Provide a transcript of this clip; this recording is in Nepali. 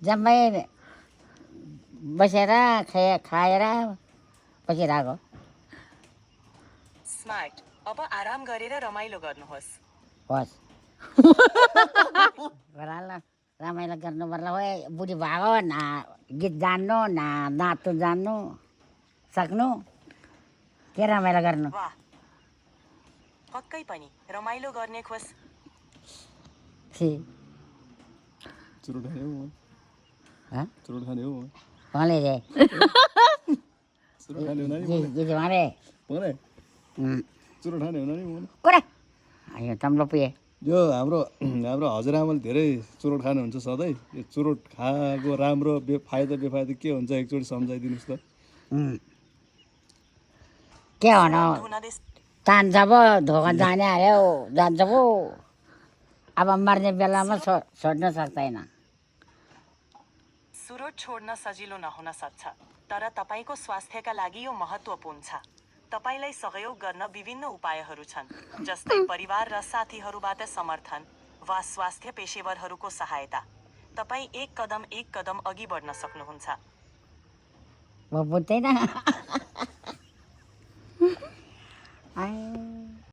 जम्मै बसेर खाएर बसिरहेको स्मार्ट अब आराम गरेर रमाइलो गर्नुहोस् होस् गराल रमाइलो गर्नु पर्ला हो बुढी भएको न गीत जान्नु न नाच्नु जान्नु सक्नु के रमाइलो गर्नु वाह पक्कै पनि रमाइलो गर्ने खोस् छि चुरोट खाने हो हाँ चुरोट खाने हो कौन ले जाए चुरोट खाने हो नानी ये हमारे मलाई चुरोट खाने हो नानी कुरा अयो तम्लो पुए यो हाम्रो हजुरआमाले धेरै चुरोट खानुहुन्छ सधैँ यो चुरोट खाएको राम्रो फाइदा बेफाइदा के हुन्छ एकचोटि सम्झाइदिनुहोस् त के भनौँ तान्छ पो धोका जाने आयो जान्छ पो अब मर्ने बेलामा छोड्न सक्दैन सुरोट छोड्न सजिलो नहुन सक्छ तर तपाईको स्वास्थ्यका लागि यो महत्त्वपूर्ण छ तपाईलाई सहयोग गर्न विभिन्न उपायहरू छन् जस्तै परिवार र साथीहरूबाट समर्थन वा स्वास्थ्य पेशेवरहरूको सहायता तपाई एक कदम अघि बढ्न सक्नुहुन्छ म बुझ्दैन